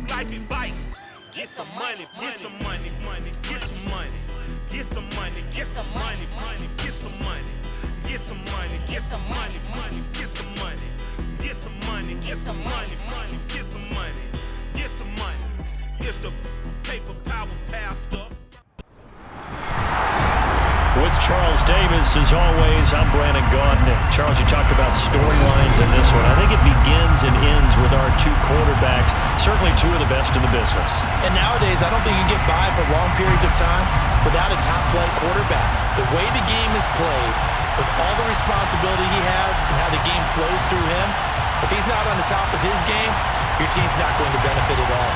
life advice. Get some money, get some money, money, get some money. Get some money, get some money, money, get some money. Get some money, get some money, money, get some money. Get some money, get some money, money, get some money. Get some money. It's the paper power pastor. With Charles Davis, as always, I'm Brandon Gaudin. Charles, you talked about storylines in this one. I think it begins and ends with our two quarterbacks, certainly two of the best in the business. And nowadays, I don't think you can get by for long periods of time without a top-flight quarterback. The way the game is played, with all the responsibility he has and how the game flows through him, if he's not on the top of his game, your team's not going to benefit at all.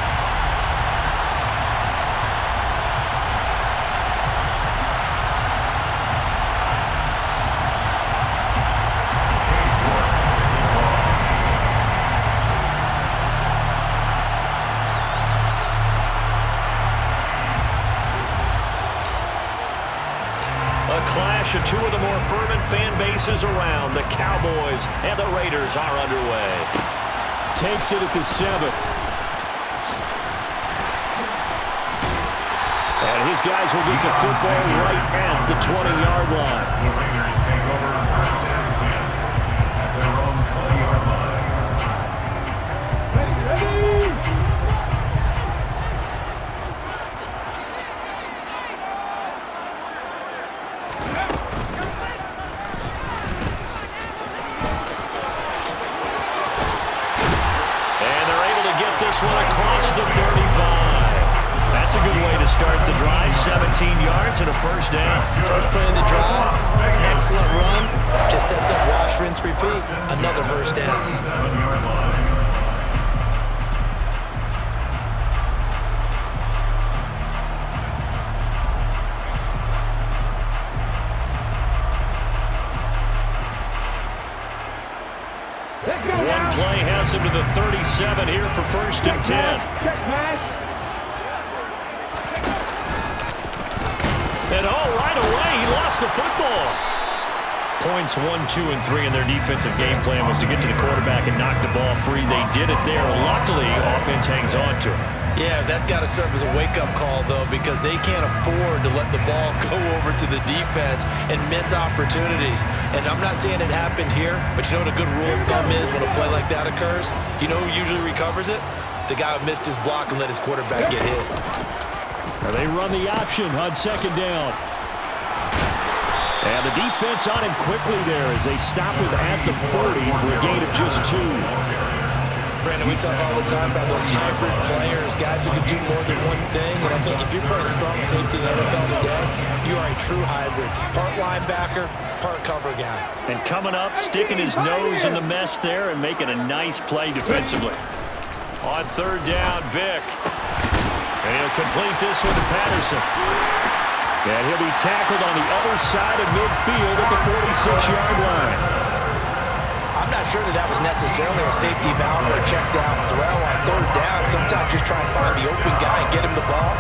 Clash of two of the more fervent fan bases around. The Cowboys and the Raiders are underway. Takes it at the 7. And his guys will get the football right at the 20-yard line. The Raiders take over first and 10 at their own 20-yard line. This one across the 35. That's a good way to start the drive. 17 yards and a first down. First play of the drive, excellent run. Just sets up wash, rinse, repeat. Another first down. 7-yard line. One play has him to the 37 here for first and 10. And right away, he lost the football. Points 1, 2, and 3 in their defensive game plan was to get to the quarterback and knock the ball free. They did it there. Luckily, offense hangs on to it. Yeah, that's got to serve as a wake-up call, though, because they can't afford to let the ball go over to the defense and miss opportunities. And I'm not saying it happened here, but you know what a good rule of thumb is when a play like that occurs? You know who usually recovers it? The guy who missed his block and let his quarterback get hit. They run the option on second down. And the defense on him quickly there as they stop him at the 40 for a gain of just 2. Brandon, we talk all the time about those hybrid players, guys who can do more than one thing. And I think if you're playing strong safety in the NFL today, you are a true hybrid. Part linebacker, part cover guy. And coming up, sticking his nose in the mess there and making a nice play defensively. On third down, Vick. And he'll complete this one to Patterson. And he'll be tackled on the other side of midfield at the 46-yard line. I'm not sure that was necessarily a safety valve or a check down throw on third down. Sometimes just try and find the open guy and get him the ball.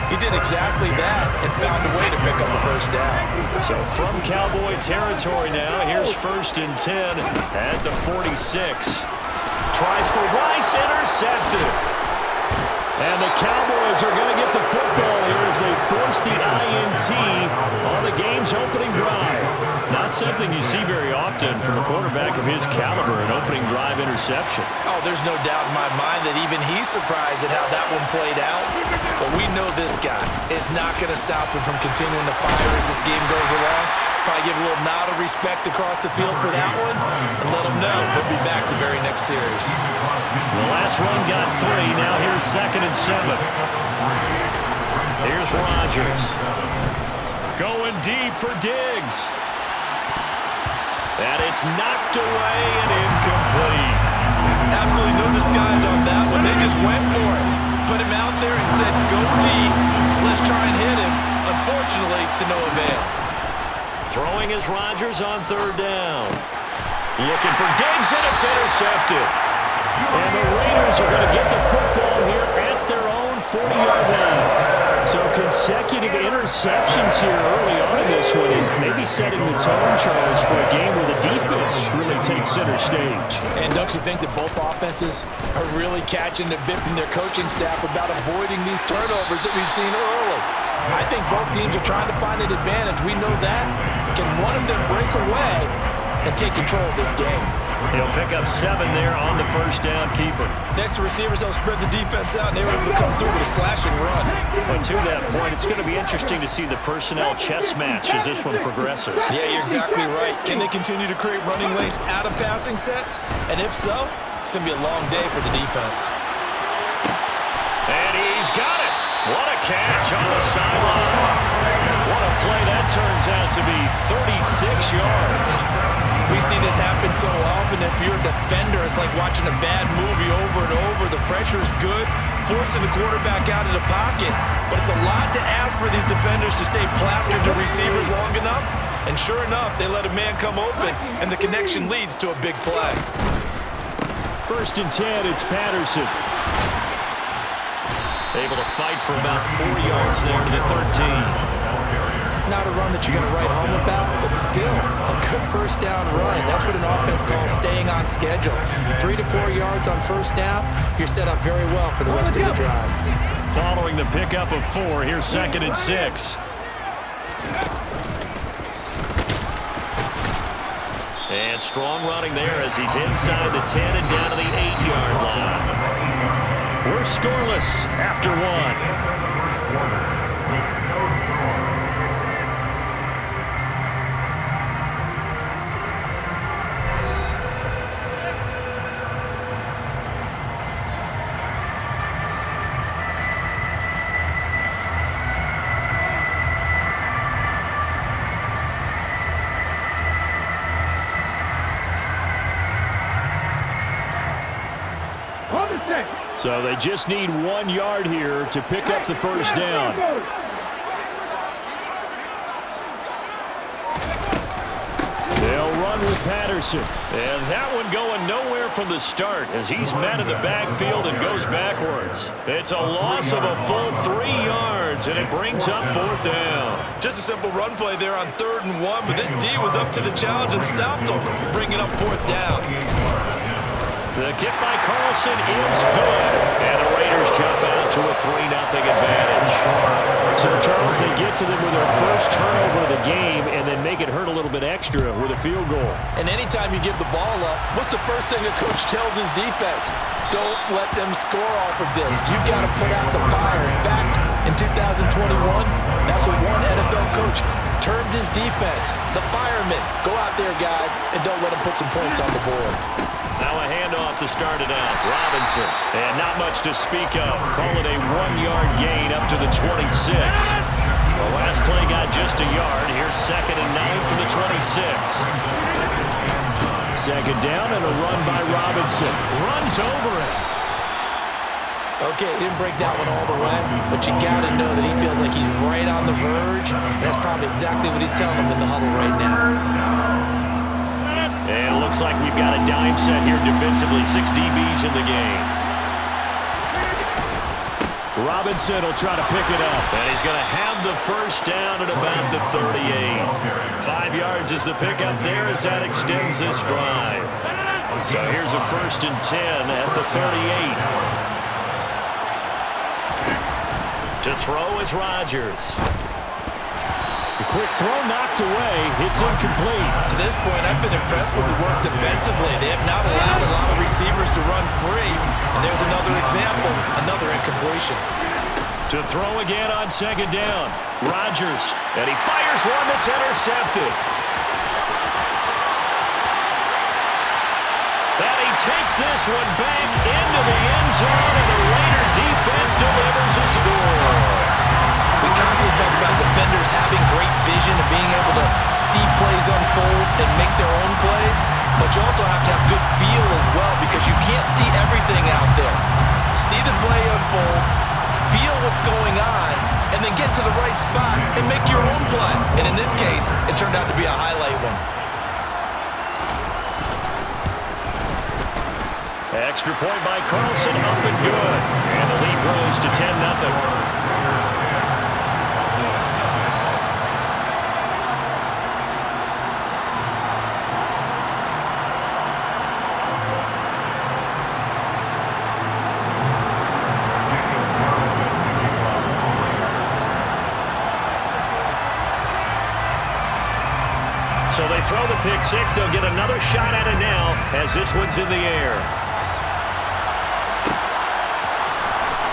He did exactly that and found a way to pick up a first down. So from Cowboy territory now, here's first and 10 at the 46. Tries for Rice, intercepted. And the Cowboys are going to get the football here as they force the INT on the game's opening drive. Not something you see very often from a quarterback of his caliber, an opening drive interception. Oh, there's no doubt in my mind that even he's surprised at how that one played out. But we know this guy is not going to stop him from continuing to fire as this game goes along. Probably give a little nod of respect across the field for that one and let him know he'll be back the very next series. The last run got 3. Now here's second and 7. Here's Rodgers. Going deep for Diggs. And it's knocked away and incomplete. Absolutely no disguise on that one. They just went for it. Put him out there and said, go deep. Let's try and hit him. Unfortunately, to no avail. Throwing is Rodgers on third down. Looking for Diggs, and it's intercepted. And the Raiders are going to get the football here at their own 40-yard line. So consecutive interceptions here early on in this one, and maybe setting the tone, Charles, for a game where the defense really takes center stage. And don't you think that both offenses are really catching a bit from their coaching staff about avoiding these turnovers that we've seen early? I think both teams are trying to find an advantage. We know that. Can one of them break away and take control of this game? He'll pick up 7 there on the first down keeper. Next, the receivers help spread the defense out, and they were able to come through with a slashing run. But to that point, it's going to be interesting to see the personnel chess match as this one progresses. Yeah, you're exactly right. Can they continue to create running lanes out of passing sets? And if so, it's going to be a long day for the defense. And he's got it. What a catch on the sideline. What a play that turns out to be, 36 yards. We see this happen so often. If you're a defender, it's like watching a bad movie over and over. The pressure is good, forcing the quarterback out of the pocket. But it's a lot to ask for these defenders to stay plastered to receivers long enough. And sure enough, they let a man come open, and the connection leads to a big play. 1st and 10, it's Patterson. Able to fight for about 4 yards there to the 13. Not a run that you're going to write home about, but still a good first down run. That's what an offense calls staying on schedule. 3 to 4 yards on first down, you're set up very well for the rest of the drive. Following the pickup of 4, here's 2nd and 6. And strong running there as he's inside the 10 and down to the 8-yard line. We're scoreless after 1. So they just need 1 yard here to pick up the first down. They'll run with Patterson. And that one going nowhere from the start as he's met in the backfield and goes backwards. It's a loss of a full 3 yards, and it brings up 4th down. Just a simple run play there on 3rd and 1, but this D was up to the challenge and stopped him, bringing up 4th down. The kick by Carlson is good, and the Raiders jump out to a 3-0 advantage. So, Charles, they get to them with their first turnover of the game and then make it hurt a little bit extra with a field goal. And anytime you give the ball up, what's the first thing a coach tells his defense? Don't let them score off of this. You've got to put out the fire. In fact, in 2021, that's what one NFL coach termed his defense, the firemen. Go out there, guys, and don't let them put some points on the board. Now a handoff to start it out. Robinson. And not much to speak of. Call it a 1-yard gain up to the 26. The last play got just a yard. Here's 2nd and 9 from the 26. 2nd down and a run by Robinson. Runs over it. Okay, he didn't break that one all the way, but you got to know that he feels like he's right on the verge, and that's probably exactly what he's telling them in the huddle right now. And it looks like we've got a dime set here defensively. 6 DBs in the game. Robinson will try to pick it up. And he's going to have the first down at about the 38. 5 yards is the pickup there as that extends this drive. So here's a 1st and 10 at the 38. To throw is Rodgers. The quick throw knocked away. It's incomplete. To this point, I've been impressed with the work defensively. They have not allowed a lot of receivers to run free. And there's another example, another incompletion. To throw again on 2nd down. Rodgers. And he fires one that's intercepted. And he takes this one back into the end zone, and the Raider defense delivers a score. We constantly talk about defenders having great vision and being able to see plays unfold and make their own plays, but you also have to have good feel as well because you can't see everything out there. See the play unfold, feel what's going on, and then get to the right spot and make your own play. And in this case, it turned out to be a highlight one. Extra point by Carlson, up and good. And the lead grows to 10-0. throw the pick six. They'll get another shot at it now as this one's in the air.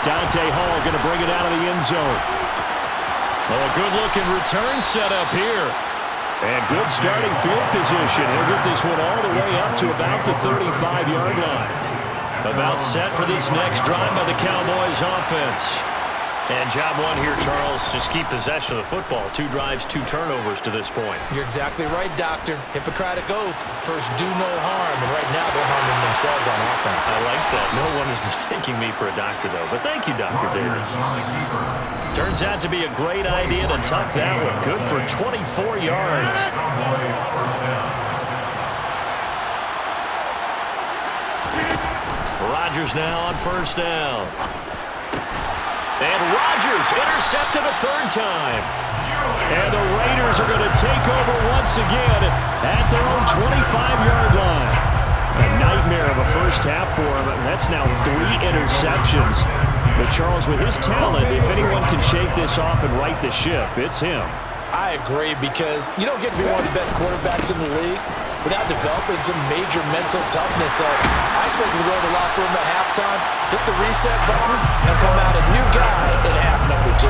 Dante Hall going to bring it out of the end zone. Oh, a good-looking return set up here. And good starting field position. He'll get this one all the way up to about the 35-yard line. About set for this next drive by the Cowboys offense. And job one here, Charles, just keep possession of the football. 2 drives, 2 turnovers to this point. You're exactly right, Doctor. Hippocratic oath. First, do no harm. And right now, they're harming themselves on offense. I like that. No one is mistaking me for a doctor, though. But thank you, Dr. Davis. Turns out to be a great idea to tuck that one. Good for 24 yards. Rodgers now on first down. And Rodgers intercepted a 3rd time. And the Raiders are going to take over once again at their own 25-yard line. A nightmare of a first half for him. That's now 3 interceptions. But Charles, with his talent, if anyone can shake this off and right the ship, it's him. I agree, because you don't get to be one of the best quarterbacks in the league without developing some major mental toughness. So I expect him to go to the locker room at halftime, hit the reset button, and come out a new guy in half number 2.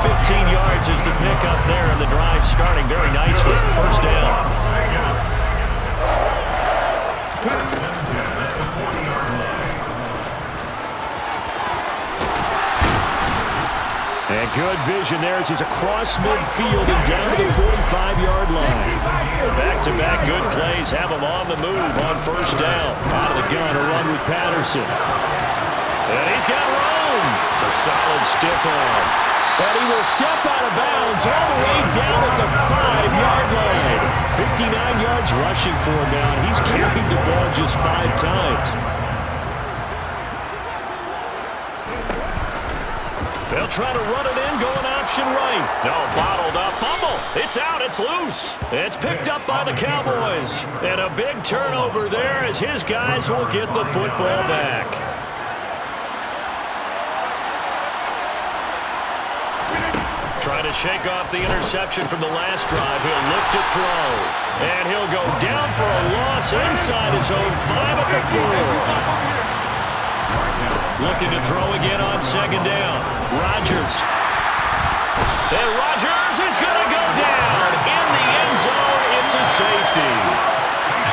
15 yards is the pickup there, and the drive starting very nicely. First down. And good vision there as he's across midfield and down to the 45-yard line. Back-to-back good plays have him on the move on first down. Out of the gun, a run with Patterson. And he's got room. A solid stiff arm. And he will step out of bounds all the way down at the 5-yard line. 59 yards rushing for him now. He's carried the ball just 5 times. They'll try to run it in, going option right. No, bottled up. Fumble. It's out. It's loose. It's picked up by the Cowboys. And a big turnover there as his guys will get the football back. Trying to shake off the interception from the last drive. He'll look to throw. And he'll go down for a loss inside his own 5 at the 4. Looking to throw again on second down. Rodgers. And Rodgers is going to go down in the end zone. It's a safety.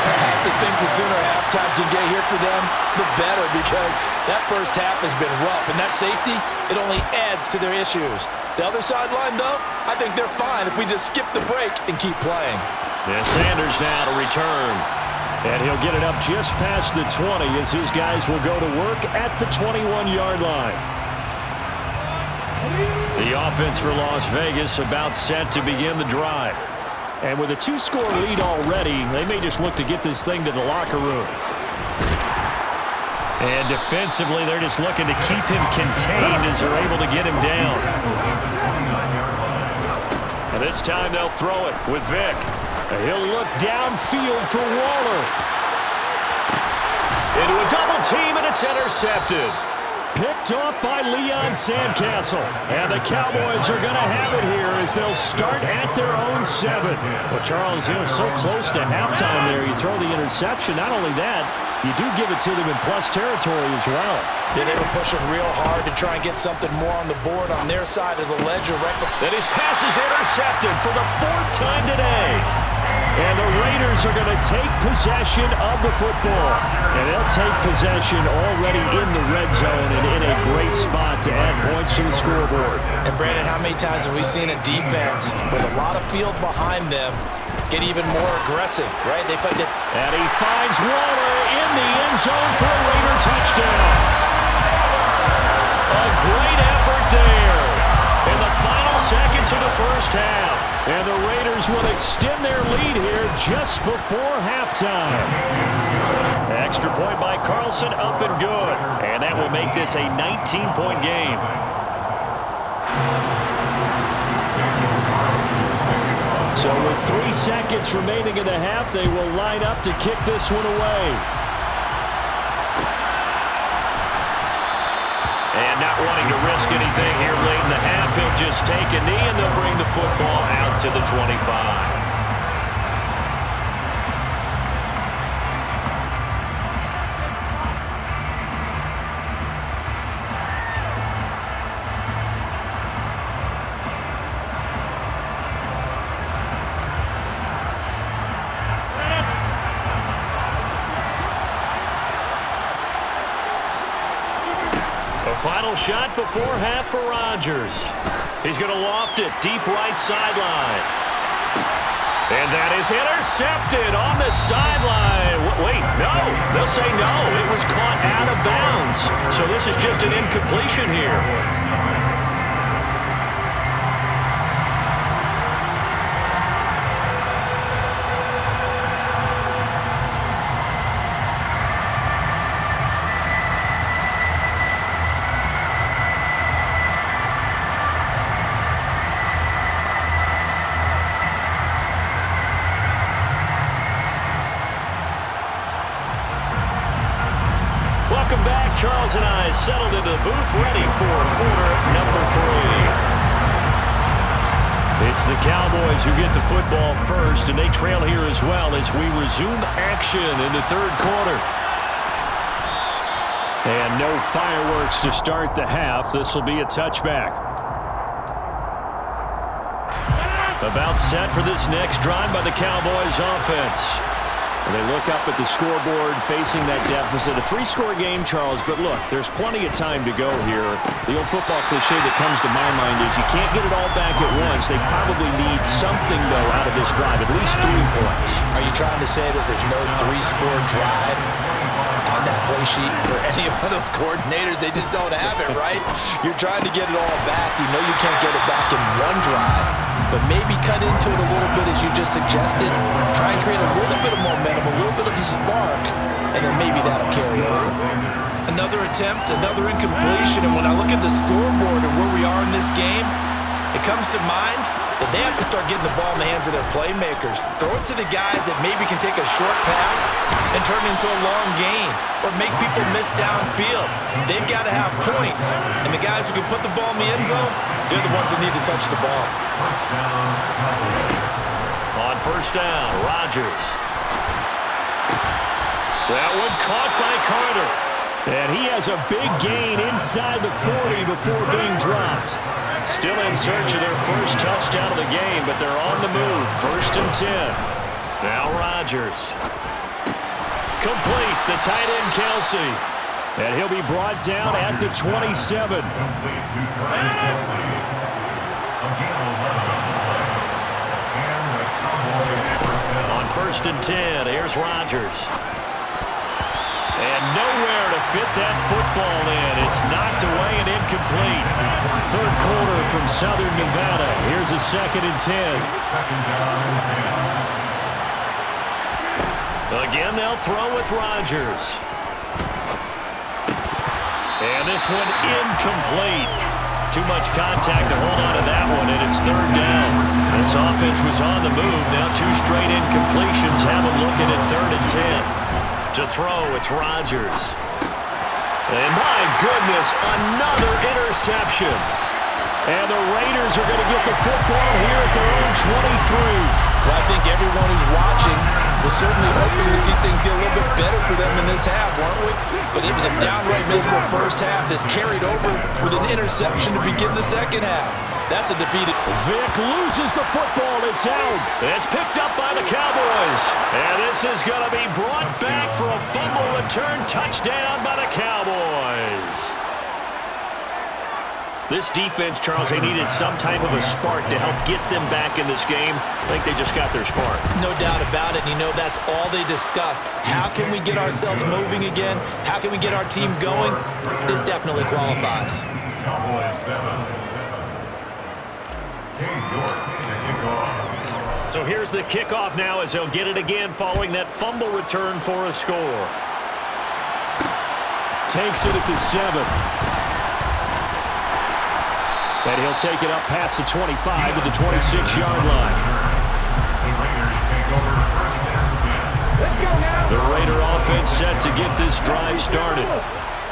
I have to think the sooner halftime can get here for them, the better, because that first half has been rough. And that safety, it only adds to their issues. The other sideline, though, I think they're fine if we just skip the break and keep playing. And Sanders now to return. And he'll get it up just past the 20 as his guys will go to work at the 21-yard line. The offense for Las Vegas about set to begin the drive. And with a 2-score lead already, they may just look to get this thing to the locker room. And defensively, they're just looking to keep him contained as they're able to get him down. And this time they'll throw it with Vick. He'll look downfield for Waller. Into a double team, and it's intercepted. Picked off by Leon Sandcastle. And the Cowboys are going to have it here as they'll start at their own 7. Well, Charles, you know, so close to halftime there. You throw the interception. Not only that, you do give it to them in plus territory as well. Yeah, they were pushing real hard to try and get something more on the board on their side of the ledger. Then his pass is intercepted for the 4th time today. And the Raiders are going to take possession of the football. And they'll take possession already in the red zone and in a great spot to add points to the scoreboard. And Brandon, how many times have we seen a defense with a lot of field behind them get even more aggressive, right? They find it. And he finds Waller in the end zone for a Raider touchdown. A great effort there in the final seconds of the first half. And the Raiders will extend their lead here just before halftime. Extra point by Carlson, up and good. And that will make this a 19-point game. So with 3 seconds remaining in the half, they will line up to kick this one away. And not wanting to risk anything here late in the half, he'll just take a knee and they'll bring the football out to the 25. The final shot before half for Rodgers. He's going to loft it deep right sideline. And that is intercepted on the sideline. Wait, no. They'll say no. It was caught out of bounds. So this is just an incompletion here. Welcome back. Charles and I settled into the booth, ready for quarter number 3. It's the Cowboys who get the football first, and they trail here as well as we resume action in the third quarter. And no fireworks to start the half. This will be a touchback. About set for this next drive by the Cowboys offense. They look up at the scoreboard facing that deficit. A 3-score game, Charles, but look, there's plenty of time to go here. The old football cliche that comes to my mind is you can't get it all back at once. They probably need something, though, out of this drive, at least 3 points. Are you trying to say that there's no 3-score drive on that play sheet for any of those coordinators? They just don't have it, right? You're trying to get it all back. You know you can't get it back in one drive, but maybe cut into it a little bit as you just suggested. Try and create a little bit of momentum, a little bit of a spark, and then maybe that'll carry over. Another attempt, another incompletion, and when I look at the scoreboard and where we are in this game, it comes to mind that they have to start getting the ball in the hands of their playmakers. Throw it to the guys that maybe can take a short pass and turn it into a long gain or make people miss downfield. They've got to have points, and the guys who can put the ball in the end zone, they're the ones that need to touch the ball. On first down, Rodgers. That one caught by Carter. And he has a big gain inside the 40 before being dropped. Still in search of their first touchdown of the game, but they're on the move. First and 10. Now Rodgers. Complete, the tight end Kelsey. And he'll be brought down at the 27. Complete to Travis Kelsey. Again, 11 on the play. And the Cowboys first down. On first and 10, here's Rodgers. And nowhere to fit that football in. It's knocked away and incomplete. Third quarter from Southern Nevada. Here's a second and 10. Second down and 10. Again, they'll throw with Rodgers. And this one incomplete. Too much contact to hold on to that one, and it's third down. This offense was on the move. Now 2 straight incompletions have them looking at third and 10. To throw, it's Rodgers. And my goodness, another interception. And the Raiders are going to get the football here at their own 23. Well, I think everyone who's watching was certainly hoping to see things get a little bit better for them in this half, weren't we? But it was a downright miserable first half. This carried over with an interception to begin the second half. That's a defeated. Vic loses the football. It's out. It's picked up by the Cowboys. And this is going to be brought back for a fumble return touchdown by the Cowboys. This defense, Charles, they needed some type of a spark to help get them back in this game. I think they just got their spark. No doubt about it. You know, that's all they discussed. How can we get ourselves moving again? How can we get our team going? This definitely qualifies. Cowboys 7. So here's the kickoff now as they'll get it again following that fumble return for a score. Takes it at the 7. And he'll take it up past the 25 to the 26-yard line. The Raiders take over first and 10. Let's go now. The Raider offense set to get this drive started.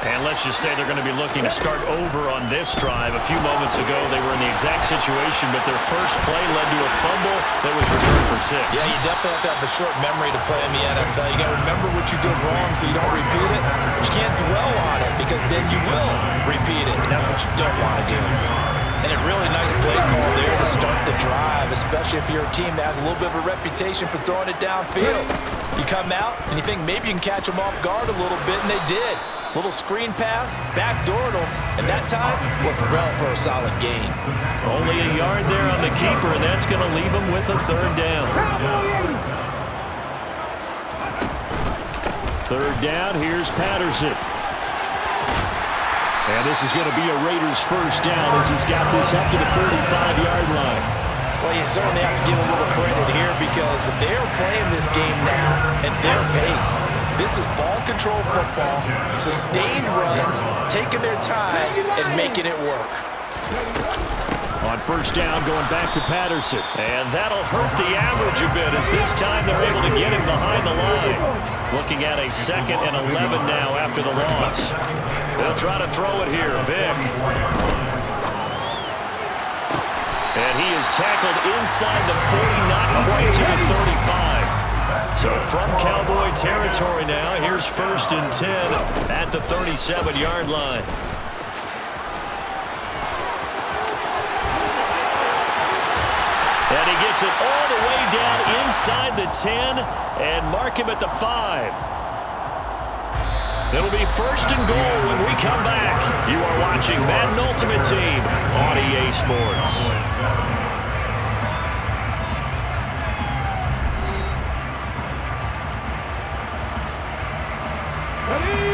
And let's just say they're going to be looking to start over on this drive. A few moments ago, they were in the exact situation, but their first play led to a fumble that was returned for 6. Yeah, you definitely have to have a short memory to play in the NFL. You got to remember what you did wrong so you don't repeat it, but you can't dwell on it because then you will repeat it, and that's what you don't want to do. And a really nice play call there to start the drive, especially if you're a team that has a little bit of a reputation for throwing it downfield. You come out and you think maybe you can catch them off guard a little bit, and they did. Little screen pass, backdoored him, and that time worked well for a solid gain. Only a yard there on the keeper, and that's going to leave him with a third down. Third down, here's Patterson. And this is going to be a Raiders first down as he's got this up to the 45-yard line. Well, you certainly have to give a little credit here because they're playing this game now at their pace. This is ball control football, sustained runs, taking their time and making it work. On first down, going back to Patterson. And that'll hurt the average a bit as this time they're able to get him behind the line. Looking at a 2nd and 11 now after the loss. They'll try to throw it here. Vick. And he is tackled inside the 40, not quite to the 35. So from Cowboy territory now, here's 1st and 10 at the 37-yard line. And he gets it all the way down inside the 10 and mark him at the 5. It'll be 1st and goal when we come back. You are watching Madden Ultimate Team on EA Sports.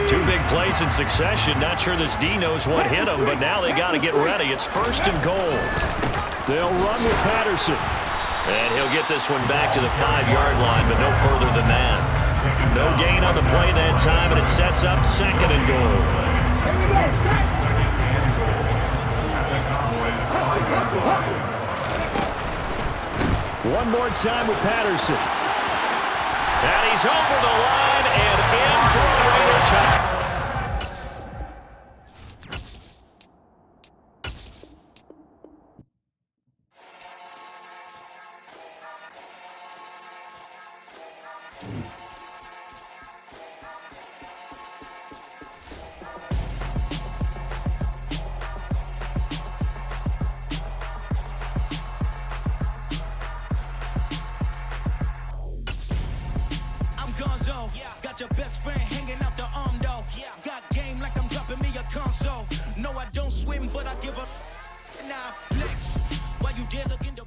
Two big plays in succession. Not sure this D knows what hit him, but now they got to get ready. It's 1st and goal. They'll run with Patterson. And he'll get this one back to the 5-yard line, but no further than that. No gain on the play that time, and it sets up 2nd and goal. One more time with Patterson. And he's over the line and in for a Raider touchdown. Got your best friend hanging out the arm though. Got game like I'm dropping me a console. No, I don't swim, but I give up. Now flex while you dare look in the.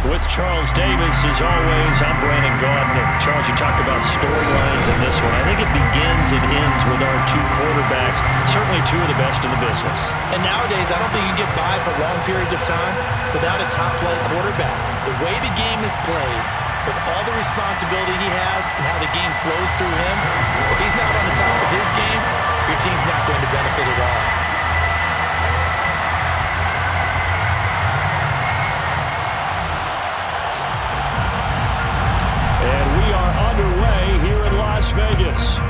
With Charles Davis, as always, I'm Brandon Gaudner. Charles, you talk about storylines in this one. I think it begins and ends with our two quarterbacks, certainly two of the best in the business. And nowadays, I don't think you can get by for long periods of time without a top-flight quarterback. The way the game is played, with all the responsibility he has and how the game flows through him, if he's not on the top of his game, your team's not going to benefit at all. And we are underway here in Las Vegas.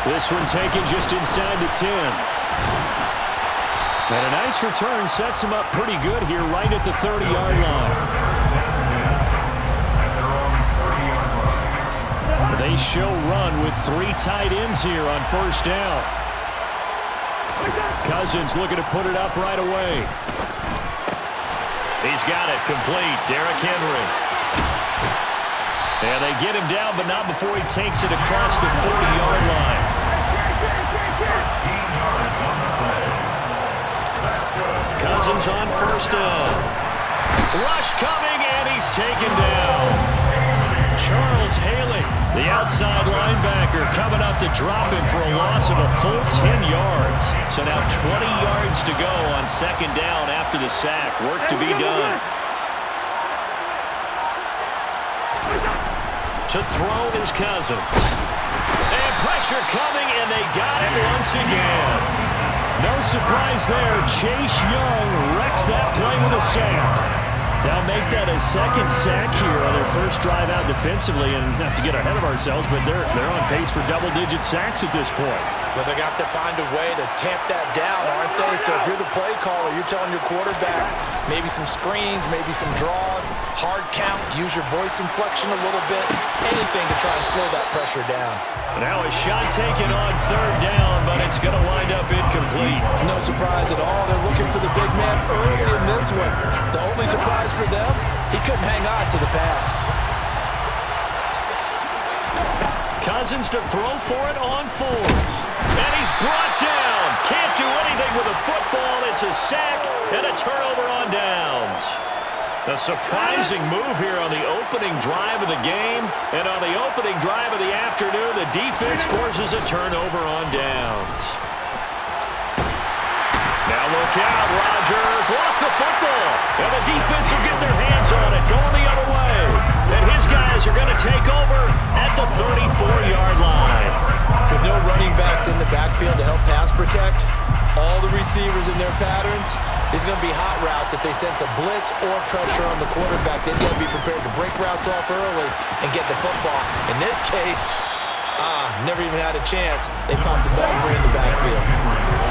This one taken just inside the 10. And a nice return sets him up pretty good here right at the 30-yard line. They show run with 3 tight ends here on first down. Cousins looking to put it up right away. He's got it complete. Derrick Henry. And they get him down, but not before he takes it across the 40-yard line. Cousins on first down. Rush coming, and he's taken down. Charles Haley, the outside linebacker, coming up to drop him for a loss of a full 10 yards. So now 20 yards to go on second down after the sack. Work to be done. To throw is Cousins. And pressure coming, and they got him once again. No surprise there. Chase Young wrecks that play with a sack. They'll make that a second sack here on their first drive out defensively, and not to get ahead of ourselves, but they're on pace for double-digit sacks at this point. But they're going to have to find a way to tamp that down, aren't they? So if you're the play caller, you're telling your quarterback maybe some screens, maybe some draws, hard count, use your voice inflection a little bit, anything to try and slow that pressure down. Now a shot taken on third down, but it's going to wind up incomplete. No surprise at all. They're looking for the big man early in this one. The only surprise for them, he couldn't hang on to the pass. Cousins to throw for it on fours. And he's brought down. Can't do anything with a football. It's a sack and a turnover on downs. A surprising move here on the opening drive of the game. And on the opening drive of the afternoon, the defense forces a turnover on downs. Now look out, Rodgers lost the football. And the defense will get their hands on it, going the other way. And his guys are going to take over at the 34-yard line. With no running backs in the backfield to help pass protect, all the receivers in their patterns, it's going to be hot routes if they sense a blitz or pressure on the quarterback. They've got to be prepared to break routes off early and get the football. In this case, never even had a chance. They popped the ball free in the backfield.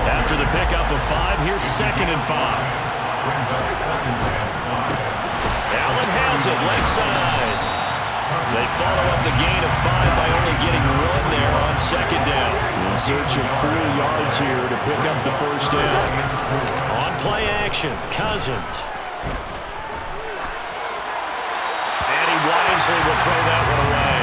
After the pickup of 5, here's 2nd and 5. Allen has it, left side. They follow up the gain of 5 by only getting 1 there on 2nd down. In search of 4 yards here to pick up the 1st down. On play action, Cousins. And he wisely will throw that one away.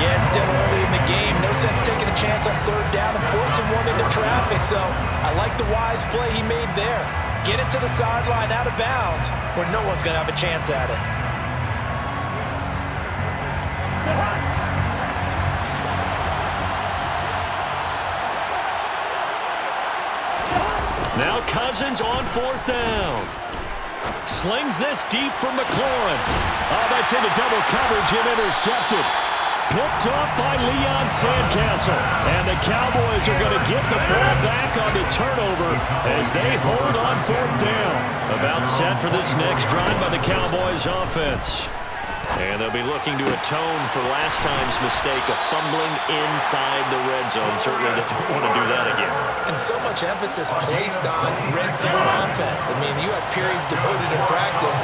Yeah, it's still early in the game. No sense taking a chance on 3rd down and forcing one into traffic. So I like the wise play he made there. Get it to the sideline out of bounds where no one's going to have a chance at it. Now Cousins on 4th down. Slings this deep for McLaurin. Oh, that's into double coverage and intercepted. Picked off by Leon Sandcastle. And the Cowboys are going to get the ball back on the turnover as they hold on 4th down. About set for this next drive by the Cowboys offense. And they'll be looking to atone for last time's mistake of fumbling inside the red zone. Certainly they don't want to do that again. And so much emphasis placed on red zone offense. I mean, you have periods devoted in practice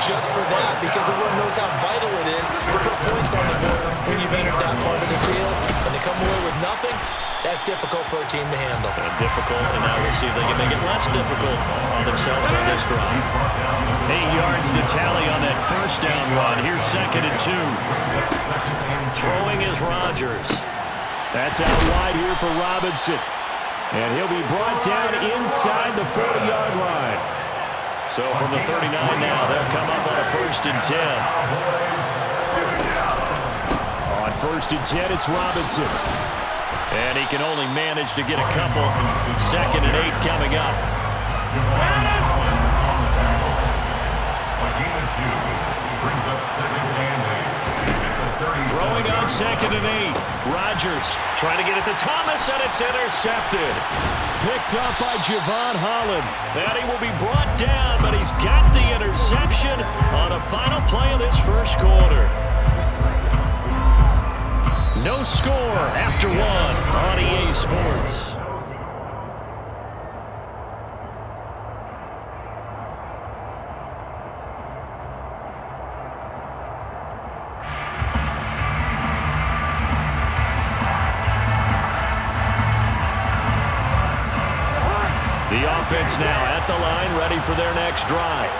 just for that because everyone knows how vital it is to put points on the board when you've entered that part of the field. And to come away with nothing, that's difficult for a team to handle. Difficult, and now we'll see if they can make it less difficult on themselves on this drive. 8 yards the tally on that 1st down run. Here's 2nd and 2. Throwing is Rodgers. That's out wide here for Robinson. And he'll be brought down inside the 40-yard line. So from the 39 now, they'll come up on a 1st and 10. On 1st and 10, it's Robinson. And he can only manage to get a couple. 2nd and 8 coming up. Throwing on 2nd and 8. Rodgers trying to get it to Thomas, and it's intercepted. Picked up by Javon Holland. And he will be brought down, but he's got the interception on a final play of this 1st quarter. No score after 1 on EA Sports. The offense now at the line, ready for their next drive.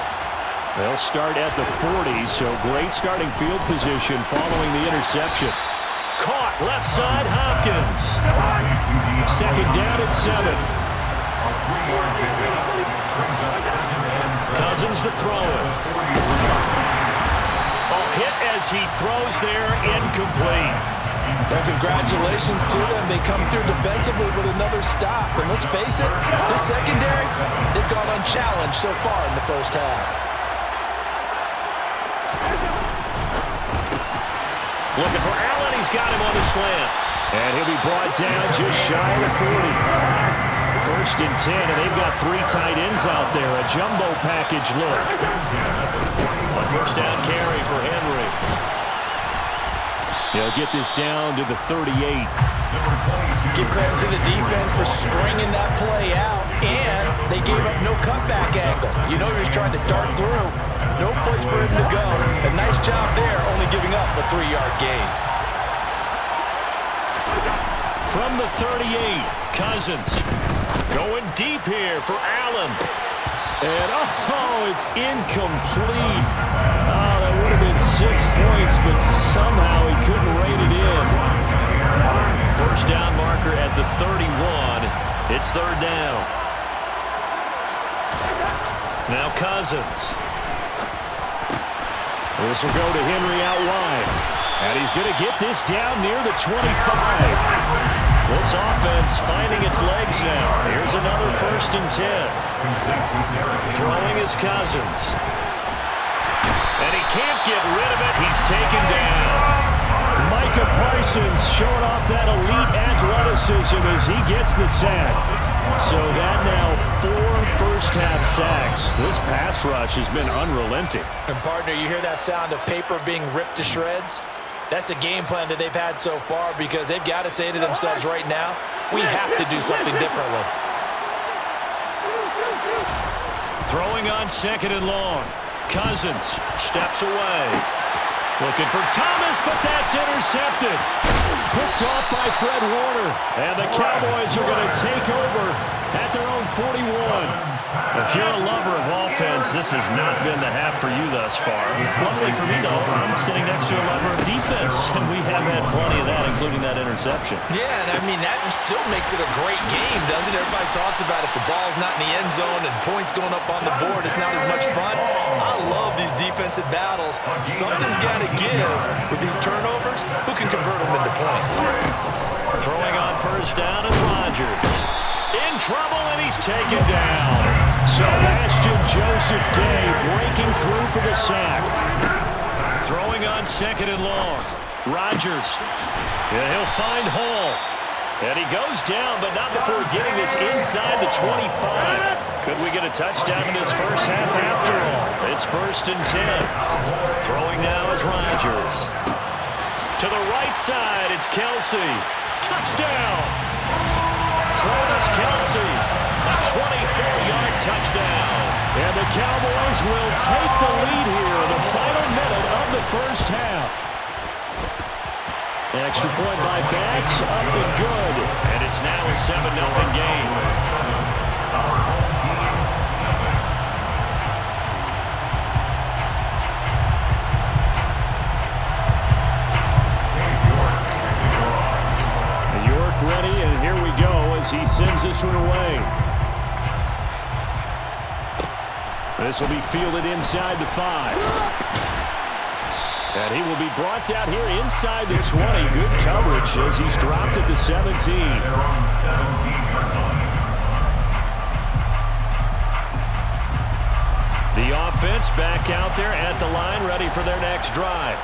They'll start at the 40, so great starting field position following the interception. Caught left side, Hopkins. 2nd down at 7. Cousins to throw it. Hit as he throws there, incomplete. So congratulations to them. They come through defensively with another stop. And let's face it, this secondary, they've gone unchallenged so far in the 1st half. Looking for Allen. He's got him on the slant. And he'll be brought down just shy of the 40. 1st and 10, and they've got 3 tight ends out there. A jumbo package look. A 1st down carry for Henry. They'll get this down to the 38. Give credit to the defense for stringing that play out, and they gave up no cutback angle. You know he was trying to dart through. No place for him to go. A nice job there, only giving up a 3-yard gain. From the 38, Cousins going deep here for Allen. And, it's incomplete. Oh, that would have been 6 points, but somehow he couldn't rein it in. the 31. It's third down. Now Cousins. This will go to Henry out wide. And he's going to get this down near the 25. This offense finding its legs now. Here's another 1st and 10. Throwing is Cousins. And he can't get rid of it. He's taken down. Micah Parsons showing off that elite athleticism as he gets the sack. So that now 4 first-half sacks. This pass rush has been unrelenting. And partner, you hear that sound of paper being ripped to shreds? That's the game plan that they've had so far because they've got to say to themselves right now, we have to do something differently. Throwing on 2nd and long. Cousins steps away. Looking for Thomas, but that's intercepted. Picked off by Fred Warner. And the Cowboys are going to take over at their own 41. If you're a lover of offense, this has not been the half for you thus far. Luckily for me, though, I'm sitting next to a lover of defense, and we have had plenty of that, including that interception. Yeah, and I mean, that still makes it a great game, doesn't it? Everybody talks about if the ball's not in the end zone and points going up on the board, it's not as much fun. I love these defensive battles. Something's got to give with these turnovers. Who can convert them into points? Throwing on 1st down is Rodgers. In trouble, and he's taken down. Sebastian Joseph Day breaking through for the sack. Throwing on 2nd and long. Rodgers. Yeah, he'll find Hall. And he goes down, but not before getting this inside the 25. Could we get a touchdown in this first half after all? It's 1st and 10. Throwing now is Rodgers. To the right side, it's Kelsey. Touchdown! Travis Kelsey, a 24-yard touchdown. And the Cowboys will take the lead here in the final minute of the first half. Extra point by Bass, up and good. And it's now a 7-0 game. Ready, and here we go as he sends this one away. This will be fielded inside the 5. And he will be brought down here inside the 20. Good coverage as he's dropped at the 17. The offense back out there at the line, ready for their next drive.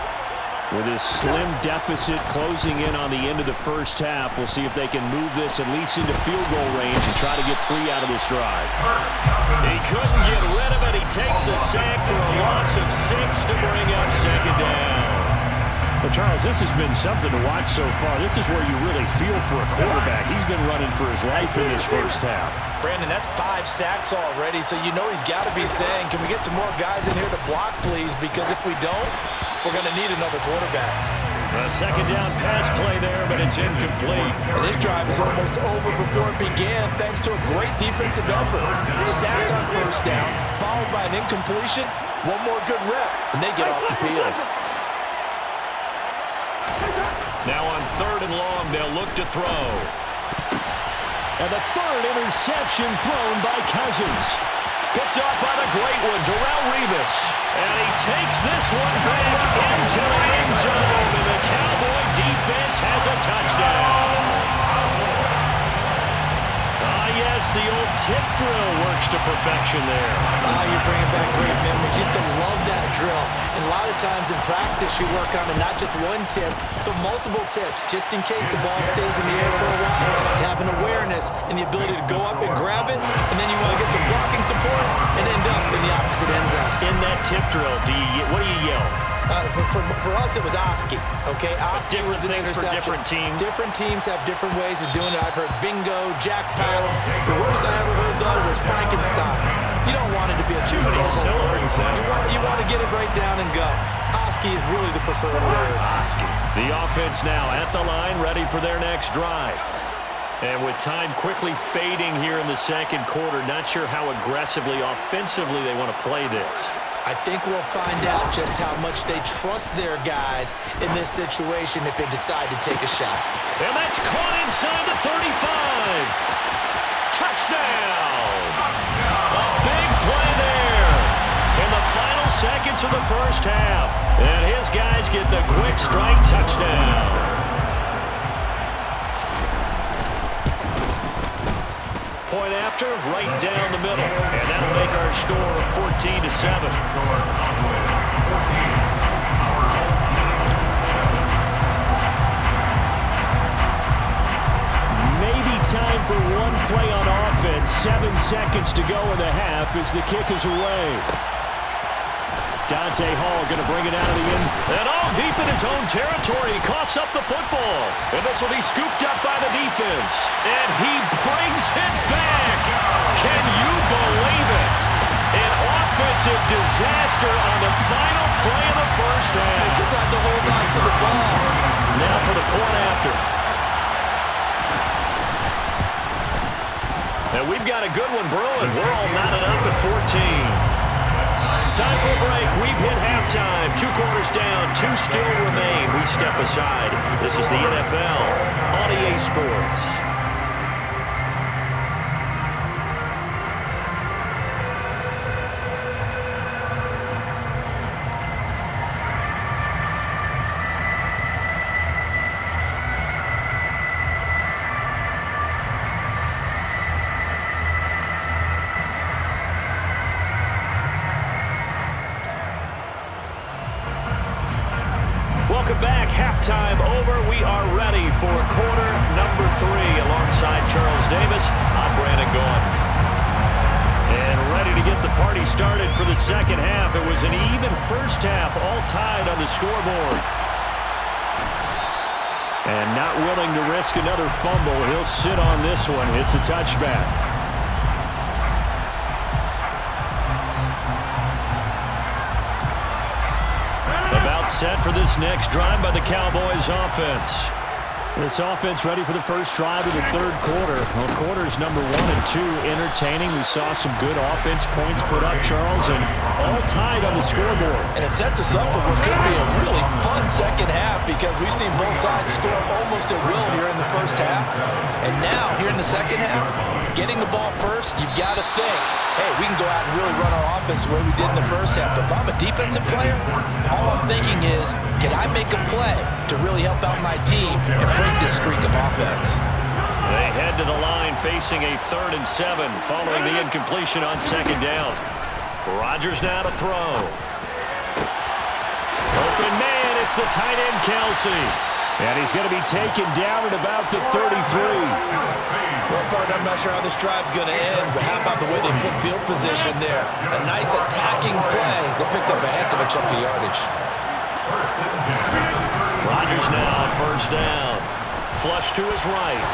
With his slim deficit closing in on the end of the first half, we'll see if they can move this at least into field goal range and try to get 3 out of this drive. He couldn't get rid of it. He takes a sack for a loss of 6 to bring up 2nd down. Well, Charles, this has been something to watch so far. This is where you really feel for a quarterback. He's been running for his life in this first half. Brandon, that's 5 sacks already, so you know he's got to be saying, can we get some more guys in here to block, please? Because if we don't, we're going to need another quarterback. A 2nd down pass play there, but it's incomplete. And this drive is almost over before it began, thanks to a great defensive effort. Sack on 1st down, followed by an incompletion. One more good rep, and they get off the field. Now on 3rd and long, they'll look to throw. And the 3rd interception thrown by Cousins. Picked up by the great one, Darrelle Revis. And he takes this one back into the end zone. And the Cowboy defense has a touchdown. Yes, the old tip drill works to perfection there. You're bringing back great memories. Used to love that drill. And a lot of times in practice, you work on not just one tip, but multiple tips, just in case the ball stays in the air for a while. To have an awareness and the ability to go up and grab it, and then you want to get some blocking support and end up in the opposite end zone. In that tip drill, what do you yell? For us, it was Oski. Okay, Oski was an interception. For different teams. Different teams have different ways of doing it. I've heard bingo, jackpot. The worst I ever heard, though, was Frankenstein. You don't want it to be a two-syllable word. You want to get it right down and go. Oski is really the preferred word. Oski. The offense now at the line, ready for their next drive. And with time quickly fading here in the 2nd quarter, not sure how aggressively, offensively they want to play this. I think we'll find out just how much they trust their guys in this situation if they decide to take a shot. And that's caught inside the 35. Touchdown! A big play there in the final seconds of the first half. And his guys get the quick strike touchdown. Point after, right down the middle. And that'll make our score 14-7. Maybe time for one play on offense. 7 seconds to go in the half as the kick is away. Dante Hall going to bring it out of the end. And all deep in his own territory. He coughs up the football. And this will be scooped up by the defense. And he brings it back. Can you believe it? An offensive disaster on the final play of the first half. They just had to hold on to the ball. Now for the point after. And we've got a good one brewing. We're all knotted up at 14. Time for a break. We've hit halftime. 2 quarters down. 2 still remain. We step aside. This is the NFL on EA Sports. Welcome back. Halftime over. We are ready for quarter number 3. Alongside Charles Davis, I'm Brandon Gordon. And ready to get the party started for the second half. It was an even first half, all tied on the scoreboard. And not willing to risk another fumble. He'll sit on this one. It's a touchback. Set for this next drive by the Cowboys offense. This offense ready for the first drive of the third quarter. Well, quarters number 1 and 2 entertaining. We saw some good offense points put up, Charles, and all tied on the scoreboard. And it sets us up for what could be a really fun second half because we've seen both sides score almost at will here in the first half. And now, here in the second half, getting the ball first, you've got to think, hey, we can go out and really run our offense the way we did in the first half. But if I'm a defensive player, all I'm thinking is, can I make a play to really help out my team and break this streak of offense? They head to the line facing a 3rd and 7 following the incompletion on second down. Rodgers now to throw. Open man, it's the tight end Kelsey. And he's going to be taken down at about the 33. Well, partner, I'm not sure how this drive's going to end, but how about the way they flip field position there? A nice attacking play that picked up a heck of a chunk of yardage. Rodgers now on first down. Flush to his right.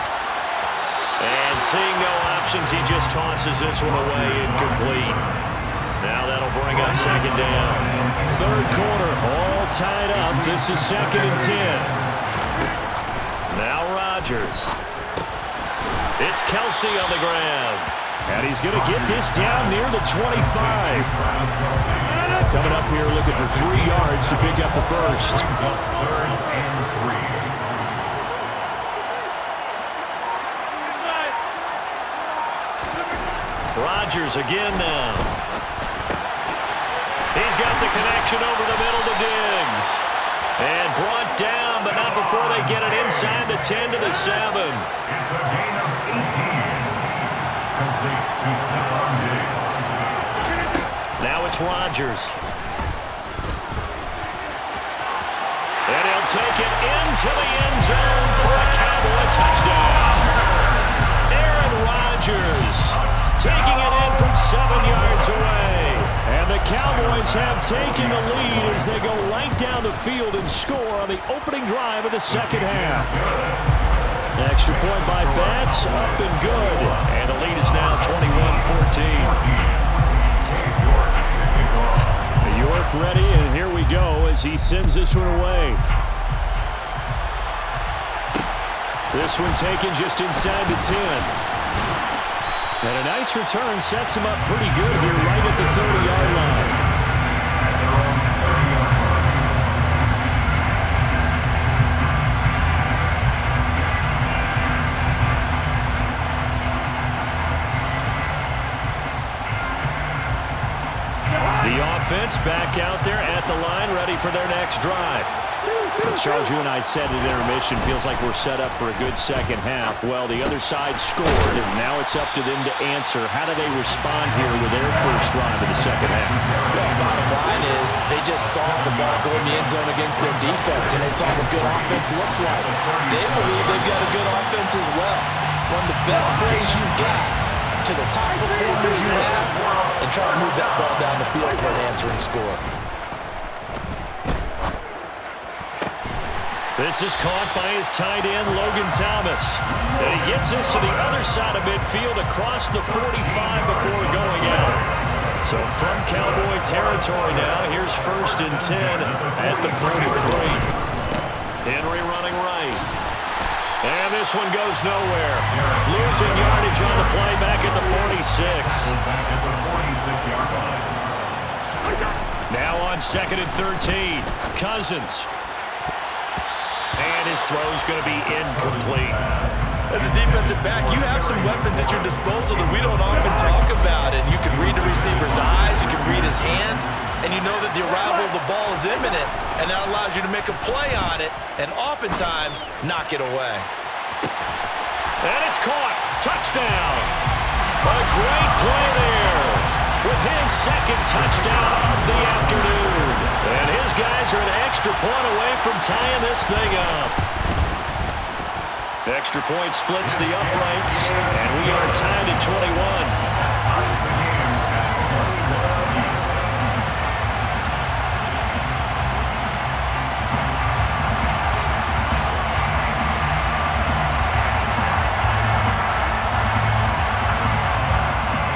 And seeing no options, he just tosses this one away, incomplete. Now that'll bring up second down. Third quarter, all tied up. This is 2nd and 10. Now Rodgers. It's Kelsey on the ground. And he's going to get this down near the 25. Coming up here looking for 3 yards to pick up the first. 3rd and 3. Rodgers again now. He's got the connection over the middle to Diggs. And brought down, but not before they get it inside the 10 to the 7. It's a gain of 18. Complete to Stephon Diggs. Now it's Rodgers. And he'll take it into the end zone for a Cowboy touchdown. Aaron Rodgers taking it in from 7 yards away. And the Cowboys have taken the lead as they go right down the field and score on the opening drive of the second half. Extra point by Bass, up and good. And the lead is now 21-14. York ready, and here we go as he sends this one away. This one taken just inside the 10. And a nice return sets him up pretty good here right at the 30-yard line. offense back out there at the line, ready for their next drive. Charles, you and I said at intermission, feels like we're set up for a good second half. Well, the other side scored, and now it's up to them to answer. How do they respond here with their first drive of the second half? Well, bottom line is they just saw the ball go in the end zone against their defense, and they saw what good offense looks like. They believe they've got a good offense as well. One of the best plays you've got to the top performers you have, and try to move that ball down the field for an answering score. This is caught by his tight end, Logan Thomas. And he gets this to the other side of midfield across the 45 before going out. So from Cowboy territory now, here's 1st and 10 at the 43. Henry running right. And this one goes nowhere. Losing yardage on the play back at the 46. Now on 2nd and 13. Cousins. And his throw's going to be incomplete. As a defensive back, you have some weapons at your disposal that we don't often talk about. And you can read the receiver's eyes, you can read his hands, and you know that the arrival of the ball is imminent, and that allows you to make a play on it and oftentimes knock it away. And it's caught. Touchdown. A great play there with his 2nd touchdown of the afternoon. And his guys are an extra point away from tying this thing up. Extra point splits the uprights, and we are tied at 21.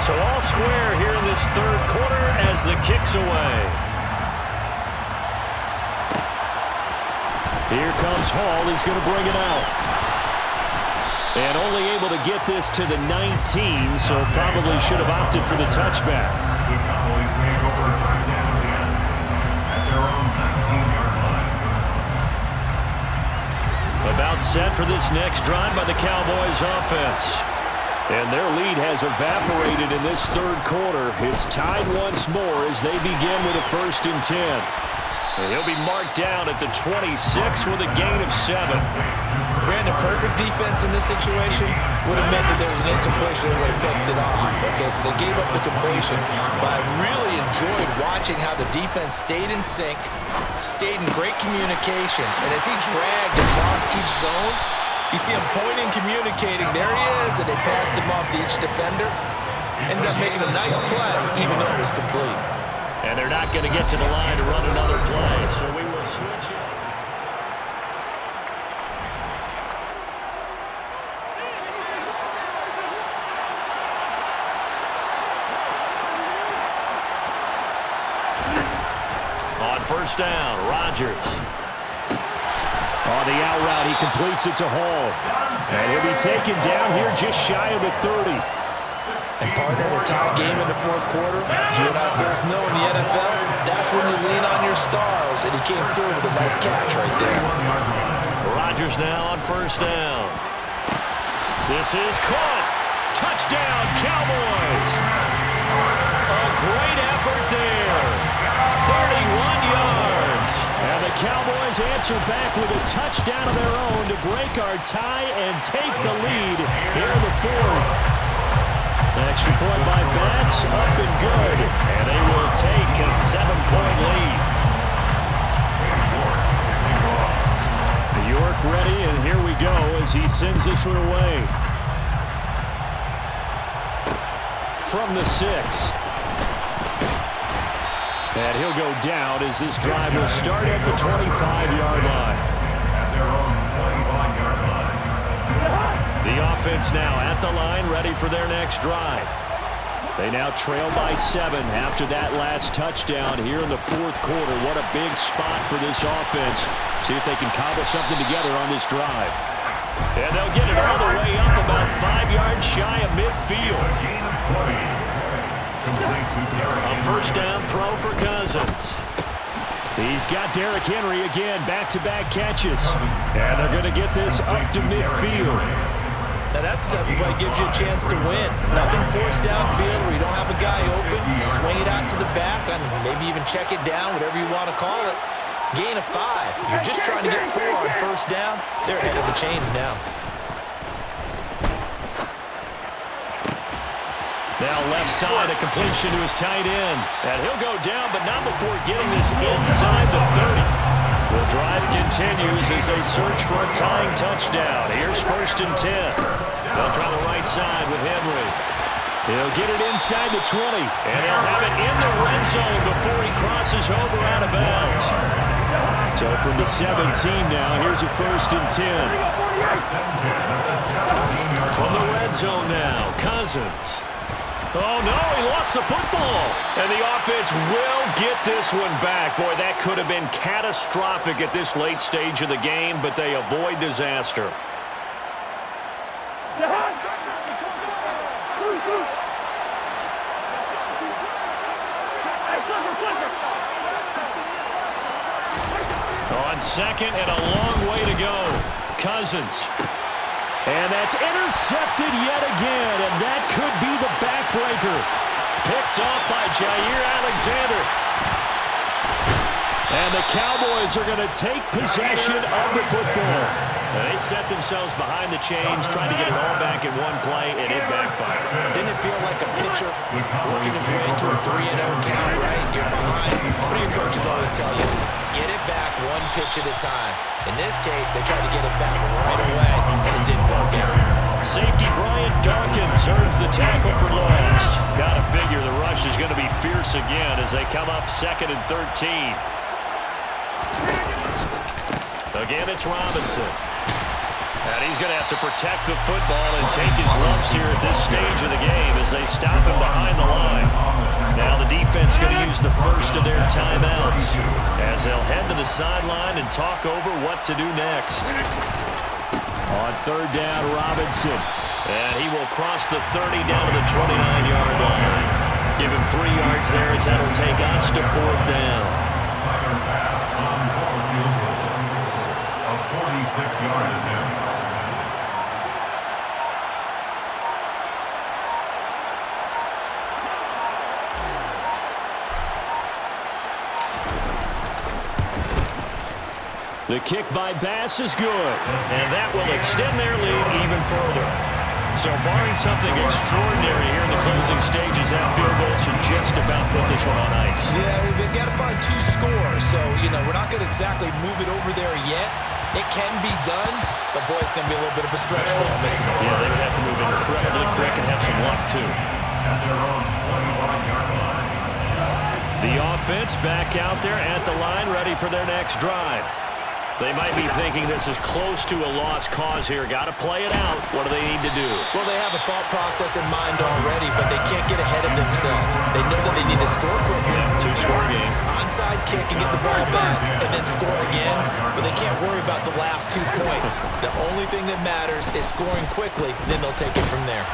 So all square here in this 3rd quarter as the kick's away. Here comes Hall. He's going to bring it out. And only able to get this to the 19, so probably should have opted for the touchback. The Cowboys may go for a 1st and 10 at their own 19-yard line. About set for this next drive by the Cowboys offense. And their lead has evaporated in this 3rd quarter. It's tied once more as they begin with a 1st and 10. And he'll be marked down at the 26 with a gain of 7. Brandon, perfect defense in this situation would have meant that there was an incompletion. They would have picked it off. Okay, so they gave up the completion. But I really enjoyed watching how the defense stayed in sync, stayed in great communication. And as he dragged across each zone, you see him pointing, communicating. There he is, and they passed him off to each defender. Ended up making a nice play, even though it was complete. And they're not going to get to the line to run another play, so we will switch it. On 1st down, Rodgers. On the out route, he completes it to Hall. And he'll be taken down here just shy of the 30. And partner, in a tie game in the 4th quarter, you and I both know in the NFL, that's when you lean on your stars, and he came through with a nice catch right there. Rodgers now on 1st down. This is caught. Touchdown, Cowboys. A great effort there. 31 yards. And the Cowboys answer back with a touchdown of their own to break our tie and take the lead here in the 4th. Extra point by Bass, up and good. And they will take a 7-point lead. York ready, and here we go as he sends this one away. From the 6. And he'll go down as this drive will start at the 25-yard line. At their own 25-yard line. The offense now at the line, ready for their next drive. They now trail by 7 after that last touchdown here in the 4th quarter. What a big spot for this offense. See if they can cobble something together on this drive. And they'll get it all the way up about 5 yards shy of midfield. Gain of 20. A 1st down throw for Cousins. He's got Derrick Henry again, back-to-back catches. And they're going to get this up to midfield. Now that's the type of play that gives you a chance to win. Nothing forced downfield where you don't have a guy open. Swing it out to the back, and maybe even check it down, whatever you want to call it. Gain of 5. You're just trying to get 4 on first down. They're ahead of the chains now. Now left side, a completion to his tight end. And he'll go down, but not before getting this inside the 30. The drive continues as they search for a tying touchdown. Here's 1st and 10. They'll try the right side with Henry. He'll get it inside the 20, and he'll have it in the red zone before he crosses over out of bounds. So from the 17 now, here's a 1st and 10. From the red zone now, Cousins. Oh, no, he lost the football. And the offense will get this one back. Boy, that could have been catastrophic at this late stage of the game, but they avoid disaster. On second and a long way to go. Cousins. And that's intercepted yet again, and that could be the backbreaker. Picked off by Jair Alexander. And the Cowboys are going to take possession of the football. They set themselves behind the chains, trying to get it all back in one play, and it backfired. Didn't it feel like a pitcher working his way into a 3-0 count, right? You're behind. What do your coaches always tell you? Get it back one pitch at a time. In this case, they tried to get it back right away, and it didn't work out. Safety Brian Dawkins earns the tackle for loss. Got to figure the rush is going to be fierce again as they come up 2nd and 13. Again, it's Robinson. And he's going to have to protect the football and take his lumps here at this stage of the game as they stop him behind the line. Now the defense going to use the first of their timeouts as they'll head to the sideline and talk over what to do next. On 3rd down, Robinson. And he will cross the 30 down to the 29-yard line. Give him 3 yards there as that'll take us to 4th down. Tyler pass on 4 field goal. A 46-yard attempt. The kick by Bass is good, and that will extend their lead even further. So barring something extraordinary here in the closing stages, that field goal should just about put this one on ice. Yeah, they've got to find 2 scores, so, we're not going to exactly move it over there yet. It can be done, but, boy, it's going to be a little bit of a stretch for them, isn't it? Yeah, they would have to move incredibly quick and have some luck, too. At their own 25-yard line. The offense back out there at the line, ready for their next drive. They might be thinking this is close to a lost cause here. Got to play it out. What do they need to do? Well, they have a thought process in mind already, but they can't get ahead of themselves. They know that they need to score quickly. Yeah, 2-score game. Onside kick and get the ball back and then score again, but they can't worry about the last 2 points. The only thing that matters is scoring quickly, then they'll take it from there.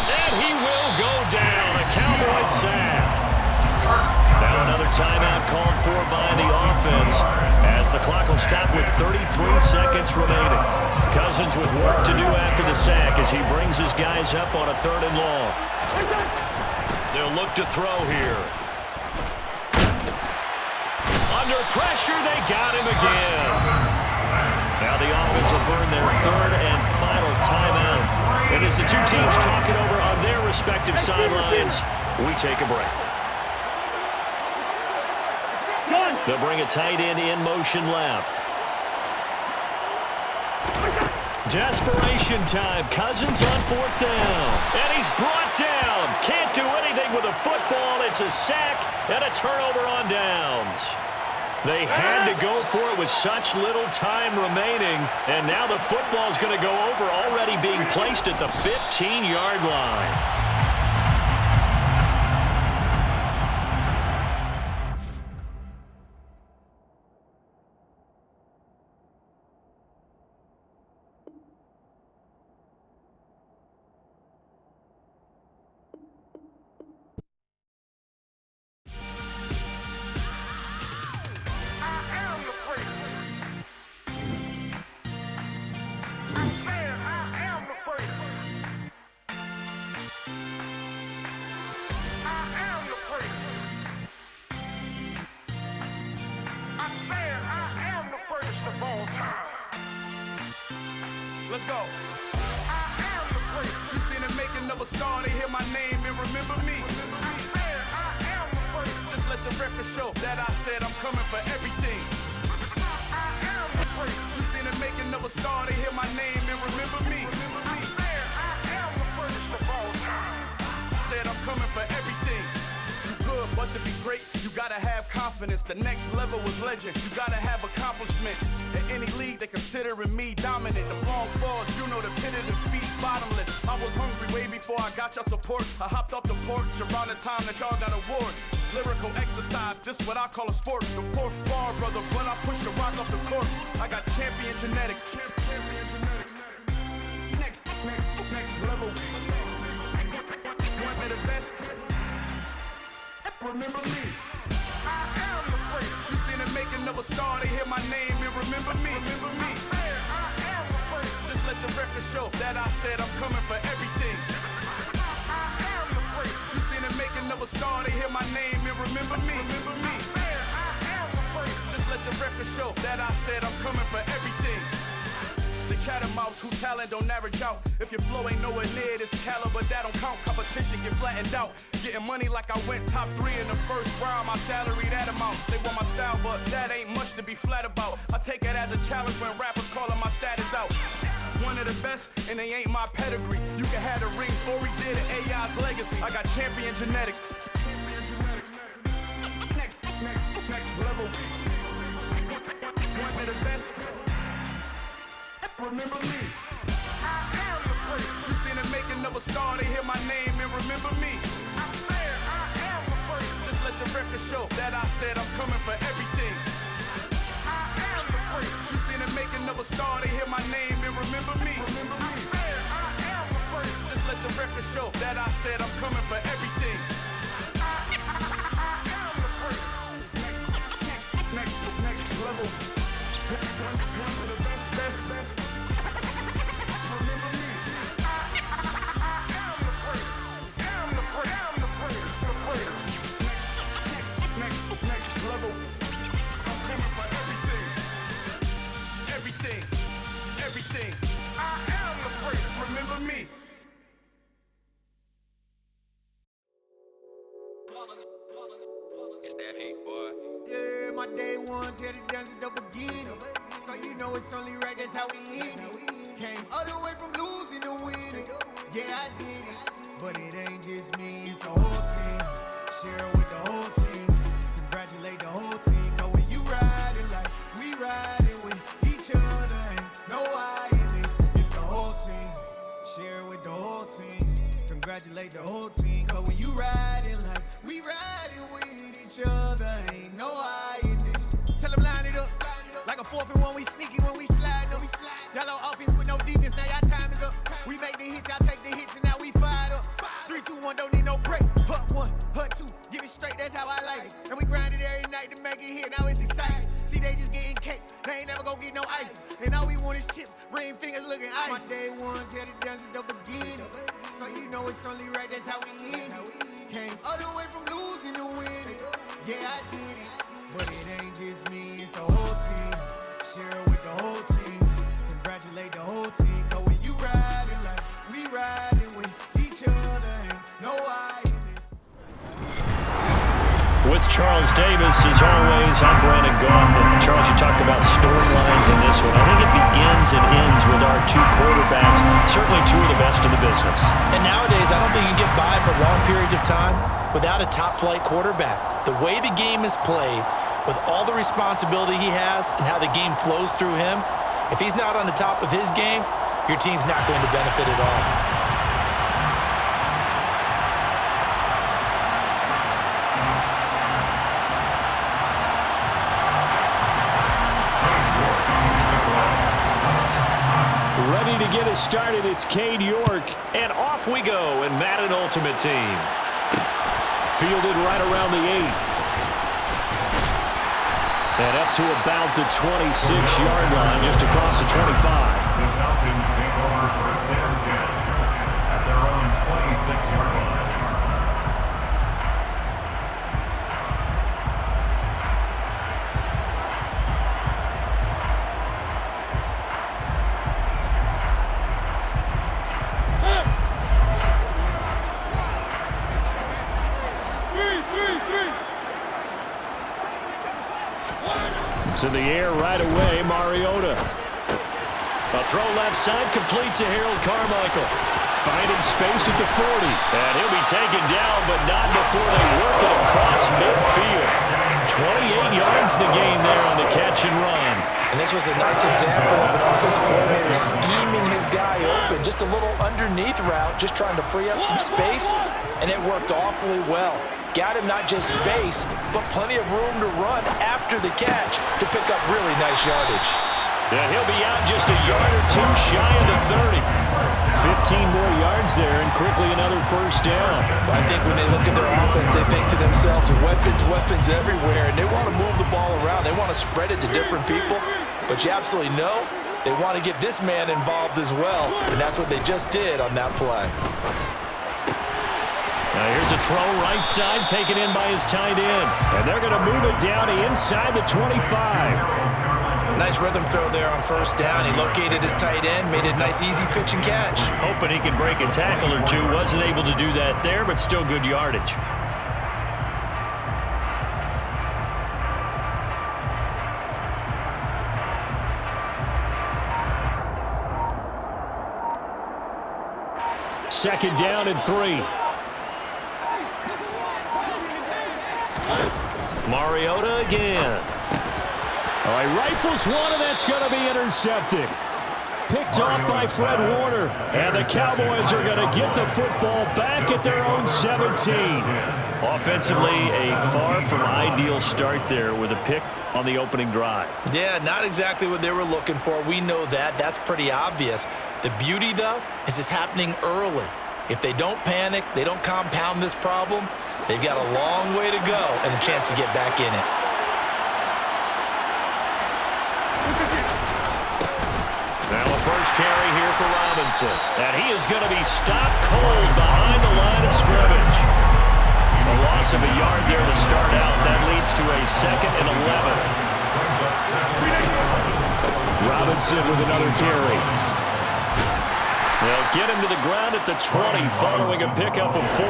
And he will go down. A Cowboys sack. Now another timeout called for by the offense as the clock will stop with 33 seconds remaining. Cousins with work to do after the sack as he brings his guys up on a 3rd and long. They'll look to throw here. Under pressure, they got him again. Now the offense will burn their 3rd and final timeout. And as the 2 teams talk it over on their respective sidelines, we take a break. They'll bring a tight end in motion left. Desperation time. Cousins on 4th down. And he's brought down. Can't do anything with a football. It's a sack and a turnover on downs. They had to go for it with such little time remaining. And now the football's going to go over, already being placed at the 15-yard line. go. I am the great. You seen the making of a star, they hear my name and remember me. I am the great. Just let the record show that I said I'm coming for everything. I am the great. You seen the making of a star, they hear my name and remember me. I am the greatest of all time. Said I'm coming for everything. You good, but to be great, you gotta have confidence. The next level was legend. You gotta have accomplishments. In any league, they considering me dominant. The long falls, you know the pit of defeat, bottomless. I was hungry way before I got your support. I hopped off the porch around the time that y'all got awards. Lyrical exercise, this what I call a sport. The fourth bar, brother, when I push the rock off the court. I got champion genetics. Champion genetics. Next level. One of the best. Remember me. I am the great. You seen the making of a star, they hear my name and remember me. Remember me. I am the great. Just let the record show that I said I'm coming for everything. I am the great. You seen the making of a star, they hear my name and remember me. Remember me. I am the great. Just let the record show that I said I'm coming for everything. The catamounts who talent don't average out. If your flow ain't nowhere near this caliber, that don't count. Competition get flattened out. Getting money like I went top 3 in the first round. My salary that amount. They want my style, but that ain't much to be flat about. I take it as a challenge when rappers calling my status out. One of the best, and they ain't my pedigree. You can have the rings, or we did it, AI's legacy. I got champion genetics. Champion genetics. Next level. One of the best. Remember me. I am the great. You seen the making of a star, they hear my name and remember me. I am the great. Just let the record show that I said I'm coming for everything. I am the great. You seen the making of a star, they hear my name and remember me. Remember me. I am the great. Just let the record show that I said I'm coming for everything. I am the great. Next level. One of the best. Remember me. I am the great. Am the great. Next level. I'm coming for everything. I am the great. Remember me. It's that hate, boy. Yeah, my day ones here to dance at the beginning. So you know it's only right, that's how we end it. Came all the way from losing to winning. Yeah, I did it. But it ain't just me, it's the whole team. Share with the whole team. Congratulate the whole team. Cause when you riding like we riding with each other, ain't no I in this. It's the whole team. Share with the whole team. Congratulate the whole team. Cause when you riding like we riding with each other, ain't no I in this. Tell them line it up. Like a 4th and 1, we sneaky when we slide up. Yellow offense with no defense, now y'all time is up. We make the hits, y'all take the hits, and now we fired up. 3, 2, 1, don't need no break. Hut 1, hut 2, give it straight, that's how I like it. And we grind it every night to make it hit, now it's exciting. See, they just getting cake, they ain't never gonna get no ice. And all we want is chips, ring fingers looking ice. My day ones here to dance at the beginning. So you know it's only right, that's how we end it. Came all the way from losing to winning. Yeah, I did it. But it ain't just me, it's the whole team. Share with the whole team. Congratulate the whole team. Cause when you riding like we riding with each other, ain't no I in this. With Charles Davis, as always, I'm Brandon Gaudin. Charles, you talked about storylines in this one. I think it begins and ends with our 2 quarterbacks, certainly 2 of the best in the business. And nowadays, I don't think you can get by for long periods of time without a top-flight quarterback. The way the game is played, with all the responsibility he has and how the game flows through him, if he's not on the top of his game, your team's not going to benefit at all. Ready to get us started, it's Cade York, and off we go in Madden Ultimate Team. Fielded right around the 8. And up to about the 26-yard line, just across the 25. The Falcons take over 1st and 10 at their own 26-yard line. To the air right away, Mariota. A throw left side complete to Harold Carmichael. Finding space at the 40. And he'll be taken down, but not before they work it across midfield. 28 yards the gain there on the catch and run. And this was a nice example of an offensive coordinator scheming his guy open. Just a little underneath route, just trying to free up some space, and it worked awfully well. Got him not just space, but plenty of room to run after the catch to pick up really nice yardage. And he'll be out just a yard or two shy of the 30. 15 more yards there and quickly another first down. I think when they look at their offense, they think to themselves, weapons everywhere, and they want to move the ball around. They want to spread it to different people, but you absolutely know they want to get this man involved as well, and that's what they just did on that play. Now here's a throw right side taken in by his tight end, and they're going to move it down inside the 25. Nice rhythm throw there on first down. He located his tight end, made it a nice easy pitch and catch. Hoping he could break a tackle or two. Wasn't able to do that there, but still good yardage. Second down and 3. Mariota again. All right, rifles one, and that's going to be intercepted. Picked off by Fred Warner, and the Cowboys are going to get the football back at their own 17. Offensively, a far from ideal start there with a pick on the opening drive. Yeah, not exactly what they were looking for. We know that. That's pretty obvious. The beauty, though, is it's happening early. If they don't panic, they don't compound this problem, they've got a long way to go and a chance to get back in it. Now a first carry here for Robinson. And he is going to be stopped cold behind the line of scrimmage. A loss of a yard there to start out. That leads to a 2nd and 11. Robinson with another carry. They'll get him to the ground at the 20 following a pickup of 4.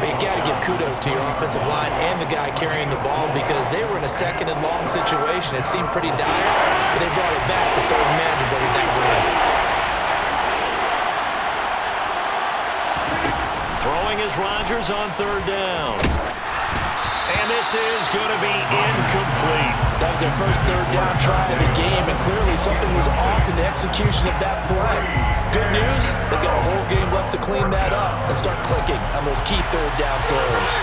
But you got to give kudos to your offensive line and the guy carrying the ball because they were in a 2nd and long situation. It seemed pretty dire, but they brought it back to 3rd and manageable with that win. Throwing is Rodgers on 3rd down. And this is going to be incomplete. That was their first 3rd down try of the game, and clearly something was off in the execution of that play. Good news, they've got a whole game left to clean that up and start clicking on those key 3rd down throws.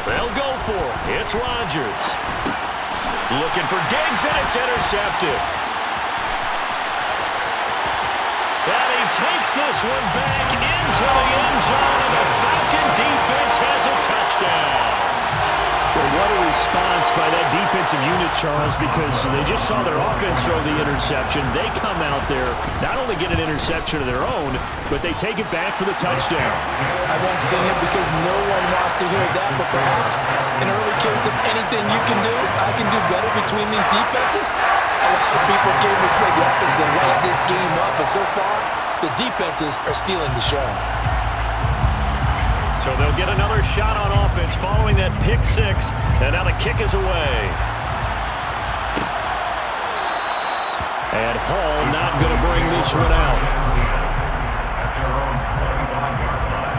They'll go for it. It's Rodgers. Looking for Diggs, and it's intercepted. And he takes this one back into the end zone, and the Falcon defense has a touchdown. Well, what a response by that defensive unit, Charles, because they just saw their offense throw the interception. They come out there, not only get an interception of their own, but they take it back for the touchdown. I won't sing it because no one wants to hear that, but perhaps in early case of anything you can do, I can do better between these defenses. A lot of people came to expect the offense to light this game up, but so far, the defenses are stealing the show. So they'll get another shot on offense following that pick 6, and now the kick is away. And Hall not going to bring this one out. At their own 25-yard line.